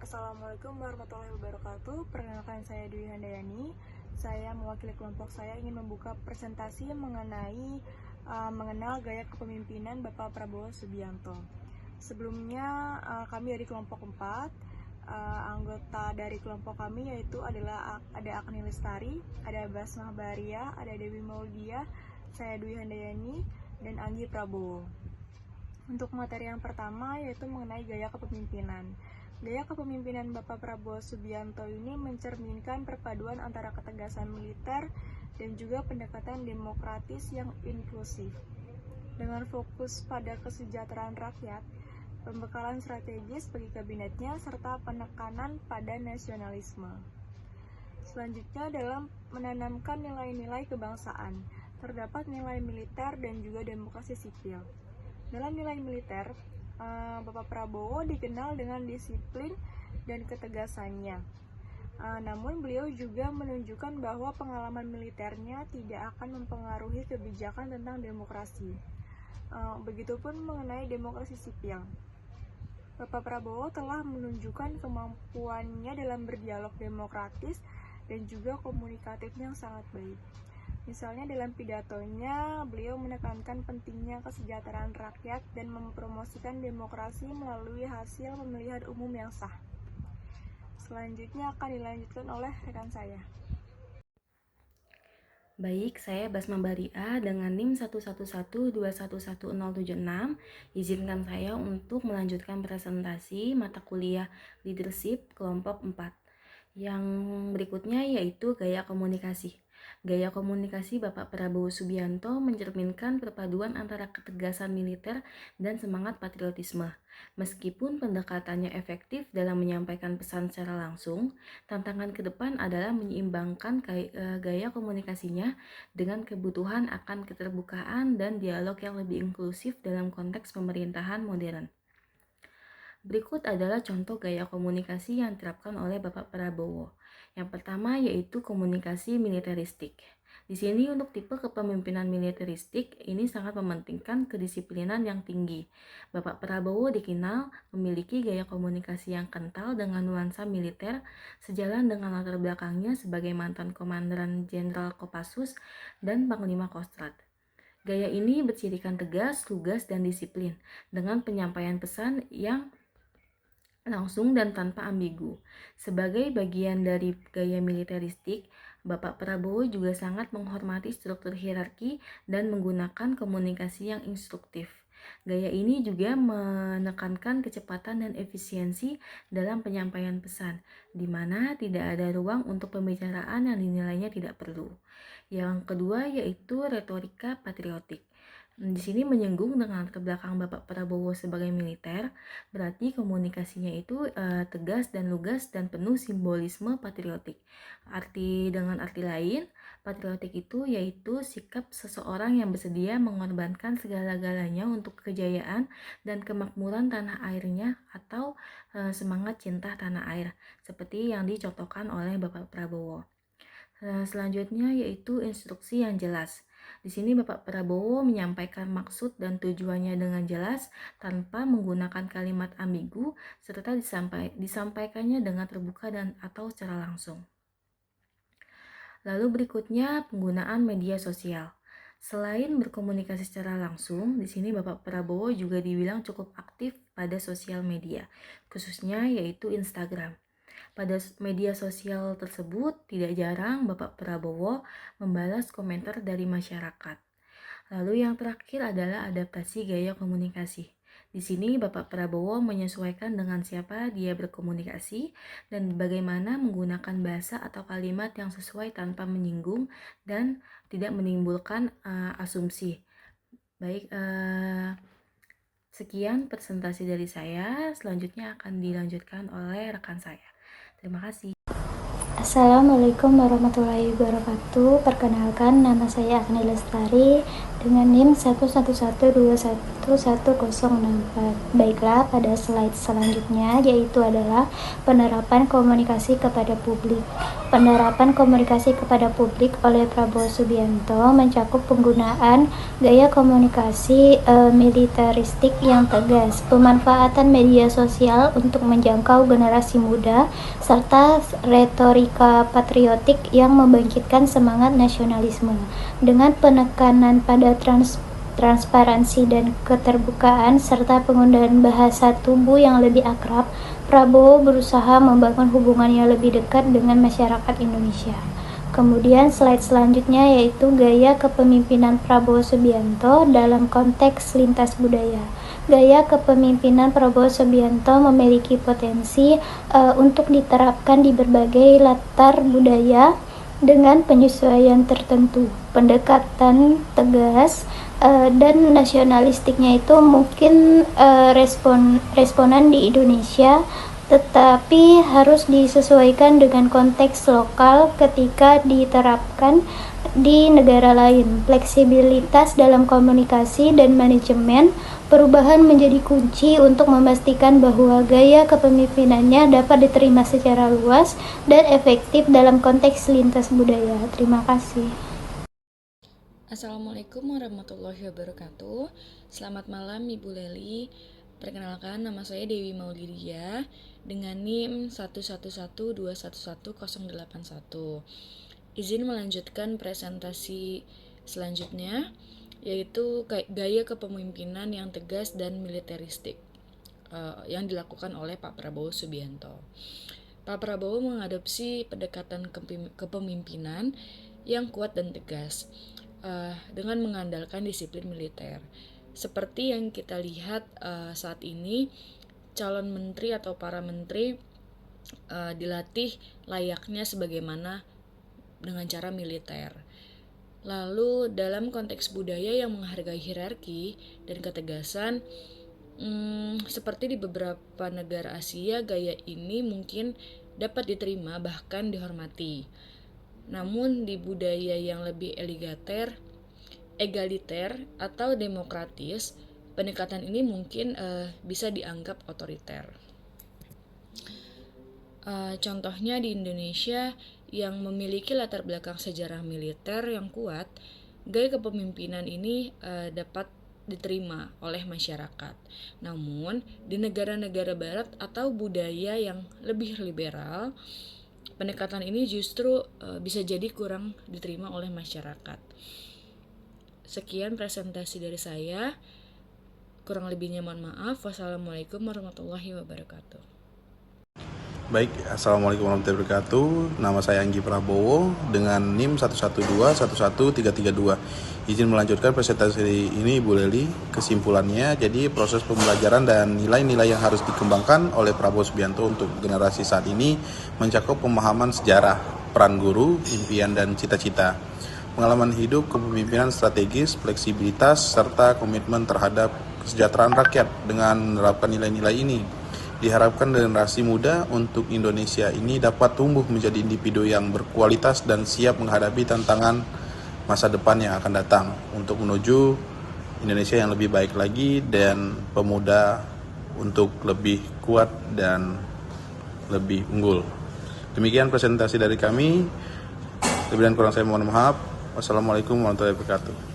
Assalamualaikum warahmatullahi wabarakatuh. Perkenalkan, saya Dwi Handayani. Saya mewakili kelompok saya ingin membuka presentasi mengenal gaya kepemimpinan Bapak Prabowo Subianto. Sebelumnya kami dari kelompok 4. Anggota dari kelompok kami yaitu adalah ada Agni Lestari, ada Basmah Baria, ada Dewi Maudia, saya Dwi Handayani, dan Anggi Prabowo. Untuk materi yang pertama yaitu mengenai gaya kepemimpinan. Gaya kepemimpinan Bapak Prabowo Subianto ini mencerminkan perpaduan antara ketegasan militer dan juga pendekatan demokratis yang inklusif. Dengan fokus pada kesejahteraan rakyat, pembekalan strategis bagi kabinetnya, serta penekanan pada nasionalisme. Selanjutnya dalam menanamkan nilai-nilai kebangsaan, terdapat nilai militer dan juga demokrasi sipil. Dalam nilai militer, Bapak Prabowo dikenal dengan disiplin dan ketegasannya. Namun beliau juga menunjukkan bahwa pengalaman militernya tidak akan mempengaruhi kebijakan tentang demokrasi. Begitupun mengenai demokrasi sipil. Bapak Prabowo telah menunjukkan kemampuannya dalam berdialog demokratis dan juga komunikatif yang sangat baik. Misalnya dalam pidatonya, beliau menekankan pentingnya kesejahteraan rakyat dan mempromosikan demokrasi melalui hasil pemilihan umum yang sah. Selanjutnya akan dilanjutkan oleh rekan saya. Baik, saya Basma Baria dengan NIM 111211076. Izinkan saya untuk melanjutkan presentasi mata kuliah Leadership kelompok 4. Yang berikutnya yaitu gaya komunikasi. Gaya komunikasi Bapak Prabowo Subianto mencerminkan perpaduan antara ketegasan militer dan semangat patriotisme. Meskipun pendekatannya efektif dalam menyampaikan pesan secara langsung, tantangan ke depan adalah menyeimbangkan gaya komunikasinya dengan kebutuhan akan keterbukaan dan dialog yang lebih inklusif dalam konteks pemerintahan modern. Berikut adalah contoh gaya komunikasi yang diterapkan oleh Bapak Prabowo. Yang pertama yaitu komunikasi militeristik. Di sini untuk tipe kepemimpinan militeristik ini sangat mementingkan kedisiplinan yang tinggi. Bapak Prabowo dikenal memiliki gaya komunikasi yang kental dengan nuansa militer, sejalan dengan latar belakangnya sebagai mantan Komandan Jenderal Kopassus dan Panglima Kostrad. Gaya ini bercirikan tegas, lugas, dan disiplin dengan penyampaian pesan yang langsung dan tanpa ambigu. Sebagai bagian dari gaya militeristik, Bapak Prabowo juga sangat menghormati struktur hierarki dan menggunakan komunikasi yang instruktif. Gaya ini juga menekankan kecepatan dan efisiensi dalam penyampaian pesan, di mana tidak ada ruang untuk pembicaraan yang dinilainya tidak perlu. Yang kedua yaitu retorika patriotik. Di sini menyinggung dengan latar belakang Bapak Prabowo sebagai militer, berarti komunikasinya itu tegas dan lugas dan penuh simbolisme patriotik. Dengan arti lain, patriotik itu yaitu sikap seseorang yang bersedia mengorbankan segala-galanya untuk kejayaan dan kemakmuran tanah airnya atau semangat cinta tanah air, seperti yang dicontohkan oleh Bapak Prabowo. Selanjutnya yaitu instruksi yang jelas. Di sini Bapak Prabowo menyampaikan maksud dan tujuannya dengan jelas tanpa menggunakan kalimat ambigu serta disampaikannya dengan terbuka dan atau secara langsung. Lalu berikutnya penggunaan media sosial. Selain berkomunikasi secara langsung, di sini Bapak Prabowo juga dibilang cukup aktif pada sosial media, khususnya yaitu Instagram. Pada media sosial tersebut, tidak jarang Bapak Prabowo membalas komentar dari masyarakat. Lalu yang terakhir adalah adaptasi gaya komunikasi. Di sini Bapak Prabowo menyesuaikan dengan siapa dia berkomunikasi dan bagaimana menggunakan bahasa atau kalimat yang sesuai tanpa menyinggung dan tidak menimbulkan asumsi. Baik, sekian presentasi dari saya. Selanjutnya akan dilanjutkan oleh rekan saya. Terima kasih. Assalamualaikum warahmatullahi wabarakatuh. Perkenalkan, nama saya Agni Lestari dengan NIM 111211104. Baiklah, pada slide selanjutnya yaitu adalah penerapan komunikasi kepada publik. Penerapan komunikasi kepada publik oleh Prabowo Subianto mencakup penggunaan gaya komunikasi militeristik yang tegas, pemanfaatan media sosial untuk menjangkau generasi muda, serta retorika patriotik yang membangkitkan semangat nasionalisme. Dengan penekanan pada transparansi dan keterbukaan serta penggunaan bahasa tubuh yang lebih akrab, Prabowo berusaha membangun hubungan yang lebih dekat dengan masyarakat Indonesia. Kemudian slide selanjutnya yaitu gaya kepemimpinan Prabowo Subianto dalam konteks lintas budaya. Gaya kepemimpinan Prabowo Subianto memiliki potensi untuk diterapkan di berbagai latar budaya dengan penyesuaian tertentu. Pendekatan tegas dan nasionalistiknya itu mungkin responan di Indonesia, tetapi harus disesuaikan dengan konteks lokal ketika diterapkan di negara lain. Fleksibilitas dalam komunikasi dan manajemen perubahan menjadi kunci untuk memastikan bahwa gaya kepemimpinannya dapat diterima secara luas dan efektif dalam konteks lintas budaya. Terima kasih. Assalamualaikum warahmatullahi wabarakatuh. Selamat malam Ibu Leli. Perkenalkan, nama saya Dewi Maulidia dengan NIM 11121111081. Izin melanjutkan presentasi selanjutnya, yaitu gaya kepemimpinan yang tegas dan militeristik yang dilakukan oleh Pak Prabowo Subianto. Pak Prabowo mengadopsi pendekatan kepemimpinan yang kuat dan tegas dengan mengandalkan disiplin militer. Seperti yang kita lihat saat ini, calon menteri atau para menteri dilatih layaknya sebagaimana dengan cara militer. Lalu dalam konteks budaya yang menghargai hierarki dan ketegasan, seperti di beberapa negara Asia, gaya ini mungkin dapat diterima bahkan dihormati. Namun di budaya yang lebih egaliter atau demokratis, pendekatan ini mungkin bisa dianggap otoriter. Contohnya di Indonesia yang memiliki latar belakang sejarah militer yang kuat, gaya kepemimpinan ini dapat diterima oleh masyarakat. Namun di negara-negara barat atau budaya yang lebih liberal, pendekatan ini justru bisa jadi kurang diterima oleh masyarakat. Sekian presentasi dari saya. Kurang lebihnya mohon maaf. Wassalamualaikum warahmatullahi wabarakatuh. Baik, Assalamualaikum warahmatullahi wabarakatuh. Nama saya Anggi Prabowo dengan NIM 112111332. Izin melanjutkan presentasi ini Ibu Leli. Kesimpulannya, jadi proses pembelajaran dan nilai-nilai yang harus dikembangkan oleh Prabowo Subianto untuk generasi saat ini mencakup pemahaman sejarah, peran guru, impian dan cita-cita, pengalaman hidup, kepemimpinan strategis, fleksibilitas, serta komitmen terhadap kesejahteraan rakyat. Dengan menerapkan nilai-nilai ini, diharapkan generasi muda untuk Indonesia ini dapat tumbuh menjadi individu yang berkualitas dan siap menghadapi tantangan masa depan yang akan datang untuk menuju Indonesia yang lebih baik lagi dan pemuda untuk lebih kuat dan lebih unggul. Demikian presentasi dari kami. Lebih dan kurang saya mohon maaf. Wassalamualaikum warahmatullahi wabarakatuh.